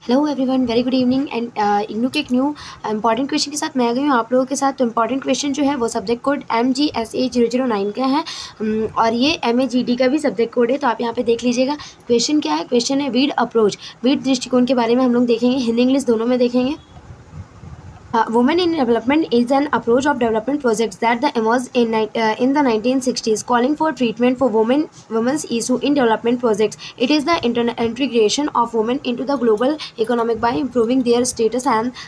Hello everyone, very good evening and IGNOU के एक new important question के साथ मैं आ गई हूँ आप लोगों के साथ। तो इंपॉर्टेंट क्वेश्चन जो है वो सब्जेक्ट कोड MGSA 009 का है और ये MAGD का भी सब्जेक्ट कोड है। तो आप यहाँ पे देख लीजिएगा क्वेश्चन क्या है। क्वेश्चन है वीड अप्रोच, वीड दृष्टिकोण के बारे में हम लोग देखेंगे, हिंदी इंग्लिश दोनों में देखेंगे। Women in development is an approach of development projects that emerged in the 1960s, calling for treatment for women's issue in development projects. It is the integration of women into the global economic by improving their status and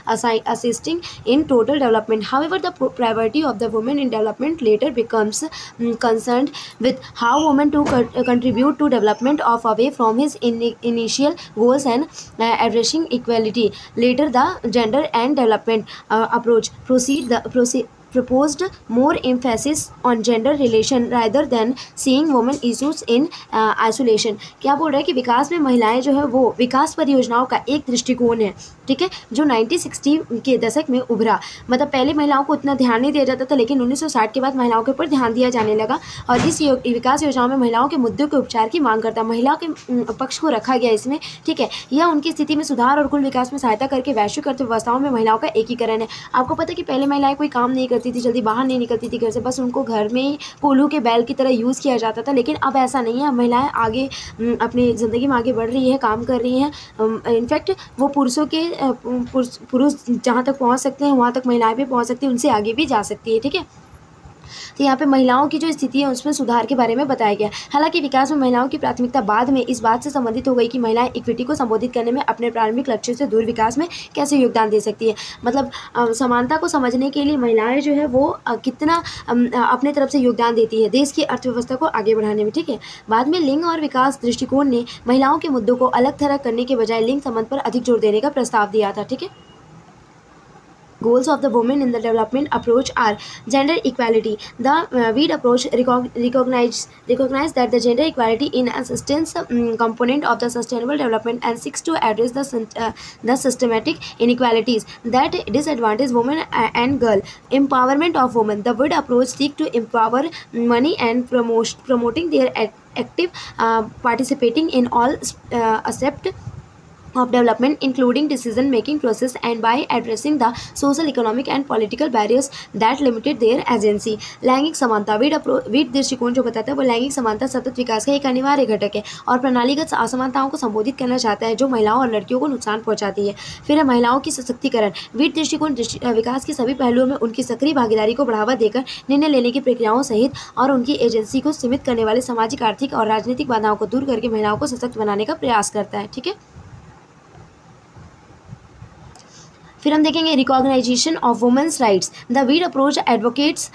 assisting in total development. However, the priority of the women in development later becomes concerned with how women to contribute to development of away from his initial goals and addressing equality. Later, the gender and development approach proposed more emphasis on gender relation rather than seeing women issues in isolation। क्या बोल रहा है कि विकास में महिलाएं जो है वो विकास परियोजनाओं का एक दृष्टिकोण है, ठीक है, जो 1960 के दशक में उभरा। मतलब पहले महिलाओं को उतना ध्यान नहीं दिया जाता था, लेकिन 1960 के बाद महिलाओं के ऊपर ध्यान दिया जाने लगा और इस विकास योजनाओं में महिलाओं के मुद्दों के उपचार की मांग करता, महिला के पक्ष को रखा गया इसमें, ठीक है। यह उनकी स्थिति में सुधार और कुल विकास में सहायता करके वैश्विक अर्थव्यवस्थाओं में महिलाओं का एकीकरण है। आपको पता है कि पहले महिलाएं कोई काम नहीं करती थी, जल्दी बाहर नहीं निकलती थी घर से, बस उनको घर में कोल्हू के बैल की तरह यूज़ किया जाता था। लेकिन अब ऐसा नहीं है, महिलाएं आगे अपनी ज़िंदगी में आगे बढ़ रही है, काम कर रही हैं। इनफैक्ट वो पुरुषों के पुरुष जहाँ तक पहुँच सकते हैं वहाँ तक महिलाएं भी पहुँच सकती हैं, उनसे आगे भी जा सकती है, ठीक है। तो यहाँ पे महिलाओं की जो स्थिति है उसमें सुधार के बारे में बताया गया। हालांकि विकास में महिलाओं की प्राथमिकता बाद में इस बात से संबंधित हो गई कि महिलाएं इक्विटी को संबोधित करने में अपने प्रारंभिक लक्ष्य से दूर विकास में कैसे योगदान दे सकती है। मतलब समानता को समझने के लिए महिलाएं जो है वो कितना अपने तरफ से योगदान देती है देश की अर्थव्यवस्था को आगे बढ़ाने में, ठीक है। बाद में लिंग और विकास दृष्टिकोण ने महिलाओं के मुद्दों को अलग थलग करने के बजाय लिंग संबंध पर अधिक जोर देने का प्रस्ताव दिया था, ठीक है। Goals of the women in the development approach are gender equality. The WEED approach recognize that the gender equality in assistance component of the sustainable development and seeks to address the systematic inequalities that disadvantage women and girl. Empowerment of women. The WEED approach seeks to empower money and promoting their active participating in all aspects of development including decision making process and by addressing the social economic and political barriers that limited their agency। लैंगिक समानता, weed दृष्टिकोण जो बताता है वो लैंगिक समानता सतत विकास का एक अनिवार्य घटक है और प्रणालीगत असमानताओं को संबोधित करना चाहता है जो महिलाओं और लड़कियों को नुकसान पहुंचाती है। फिर है महिलाओं की सशक्तिकरण। वीड दृष्टिकोण विकास के सभी पहलुओं में उनकी सक्रिय भागीदारी को बढ़ावा देकर निर्णय लेने की प्रक्रियाओं सहित और उनकी एजेंसी को सीमित करने वाले सामाजिक, आर्थिक और राजनीतिक बाधाओं को दूर करके महिलाओं को सशक्त बनाने का प्रयास करता है, ठीक है। फिर हम देखेंगे recognition of women's rights. The वीड approach advocates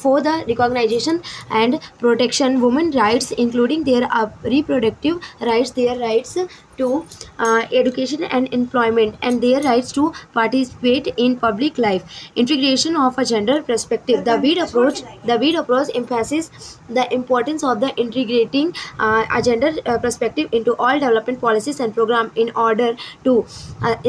for the recognition and protection women rights including their reproductive rights, their rights to education and employment and their rights to participate in public life. Integration of a gender perspective. The WEED approach emphasizes the importance of the integrating a gender perspective into all development policies and programs in order to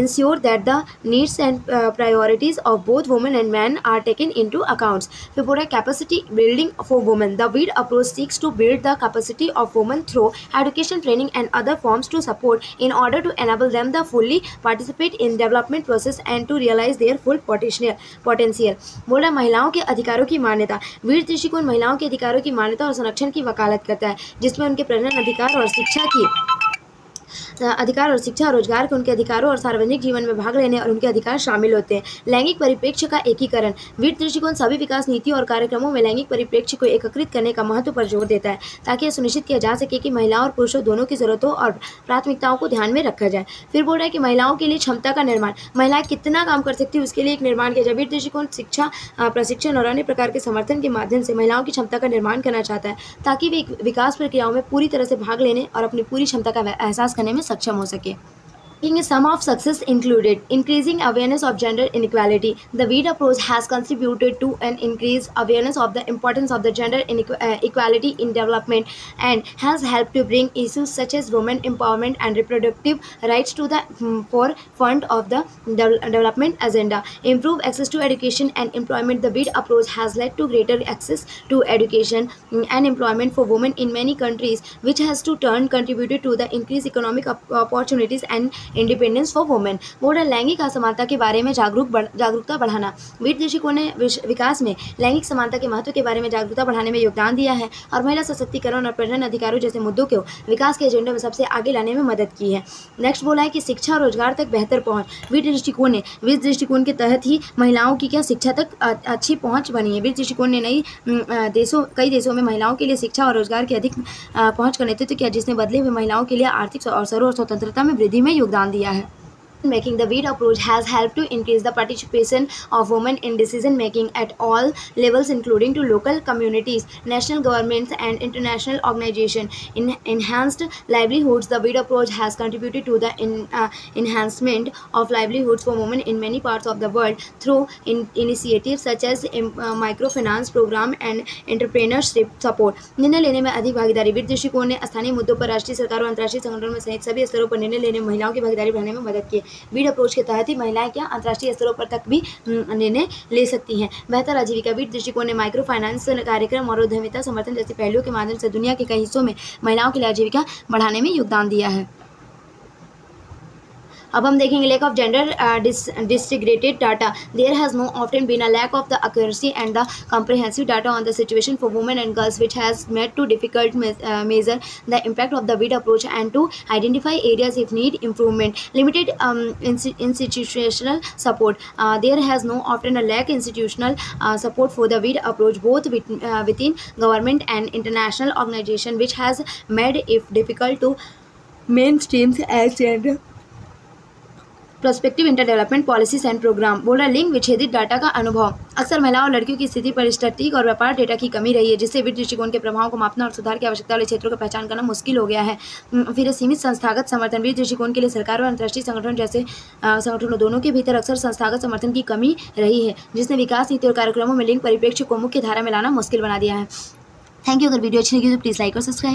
ensure that the needs and priorities of both women and men are taken into accounts. फिर बोला capacity building for women. The WEED approach seeks to build the capacity of women through education, training and other forms to support in order to enable them to fully participate in development process and to realize their full potential। बोला महिलाओं के अधिकारों की मान्यता। Weed दृष्टिकोण महिलाओं के अधिकारों की मान्यता और संरक्षण की वकालत करता है जिसमें उनके प्रजनन अधिकार और शिक्षा, रोजगार के उनके अधिकारों और सार्वजनिक जीवन में भाग लेने और उनके अधिकार शामिल होते हैं। लैंगिक परिप्रेक्ष्य का एकीकरण। वीड दृष्टिकोण सभी विकास नीतियों और कार्यक्रमों में लैंगिक परिप्रेक्ष्य को एकीकृत करने का महत्व पर जोर देता है ताकि यह सुनिश्चित किया जा सके कि महिलाओं और पुरुषों दोनों की जरूरतों और प्राथमिकताओं को ध्यान में रखा जाए। फिर बोल रहा है कि महिलाओं के लिए क्षमता का निर्माण। महिलाएं कितना काम कर सकती है उसके लिए एक निर्माण किया जाए। वीड दृष्टिकोण शिक्षा, प्रशिक्षण और अन्य प्रकार के समर्थन के माध्यम से महिलाओं की क्षमता का निर्माण करना चाहता है ताकि वे विकास प्रक्रियाओं में पूरी तरह से भाग लेने और अपनी पूरी क्षमता का एहसास करने में सक्षम हो सके। Some of success included increasing awareness of gender inequality. The WEED approach has contributed to an increased awareness of the importance of the gender equality in development and has helped to bring issues such as women empowerment and reproductive rights to the forefront of the development agenda. Improve access to education and employment. The WEED approach has led to greater access to education and employment for women in many countries, which has to turn contributed to the increased economic opportunities and independence for women. बोल रहा है लैंगिक असमानता के बारे में जागरूकता बढ़ाना। वीर दृष्टिकोण ने विकास में लैंगिक समानता के महत्व के बारे में जागरूकता बढ़ाने में योगदान दिया है और महिला सशक्तिकरण और प्रजनन अधिकारों जैसे मुद्दों को विकास के एजेंडे में सबसे आगे लाने में मदद की है। नेक्स्ट बोला है कि शिक्षा और रोजगार तक बेहतर पहुंच। वीर दृष्टिकोण के तहत ही महिलाओं की क्या शिक्षा तक अच्छी पहुंच बनी है। वीर दृष्टिकोण ने कई देशों में महिलाओं के लिए शिक्षा और रोजगार की अधिक पहुंच का नेतृत्व किया, जिसने बदले हुए महिलाओं के लिए आर्थिक अवसरों और स्वतंत्रता में वृद्धि में योगदान दिया है। Making the Veer approach has helped to increase the participation of women in decision making at all levels, including to local communities, national governments, and international organizations. In enhanced livelihoods, the Veer approach has contributed to the enhancement of livelihoods for women in many parts of the world through initiatives such as microfinance program and entrepreneurship support. निर्णय लेने में अधिक भागीदारी। वीर दृष्टिकोण ने स्थानीय मुद्दों पर राष्ट्रीय सरकारों और अंतर्राष्ट्रीय संगठनों में सहित सभी स्तरों पर निर्णय लेने में महिलाओं की भागीदारी बढ़ाने में मदद की। वीर अप्रोच के तहत ही महिलाएं क्या अंतर्राष्ट्रीय स्तरों पर तक भी निर्णय ले सकती हैं। बेहतर आजीविका। वीर दृष्टिकोण ने माइक्रो फाइनेंस कार्यक्रम और उद्यमिता समर्थन जैसे पहलुओं के माध्यम से दुनिया के कई हिस्सों में महिलाओं के लिए आजीविका बढ़ाने में योगदान दिया है। अब हम देखेंगे lack of gender disaggregated data. There has no often been a lack of the accuracy and the comprehensive data on the situation for women and girls, which has made too difficult measure the impact of the Veer approach and to identify areas if need improvement. Limited institutional support. There has no often a lack institutional support for the Veer approach, both within government and international organization, which has made it difficult to mainstream as gender prospective inter development policies and programme. बोल रहा लिंग विच्छेदित data का अनुभव। अक्सर महिलाओं और लड़कियों की स्थिति पर स्टैटिक और व्यापार डेटा की कमी रही है, जिससे वीर दृष्टिकोण के प्रभावों को मापना और सुधार की आवश्यकता वाले क्षेत्रों का पहचान करना मुश्किल हो गया है। फिर सीमित संस्थागत समर्थन। वीर दृष्टिकोण के लिए सरकार और अंतर्राष्ट्रीय संगठन जैसे संगठनों दोनों के भीतर अक्सर संस्थागत समर्थन की कमी रही है, जिसने विकास नीति और कार्यक्रमों में लिंग परिप्रेक्ष्य को मुख्य धारा में लाना मुश्किल बना दिया है। Thank you. अगर वीडियो अच्छी लगी तो प्लीज़ लाइक और सब्सक्राइब।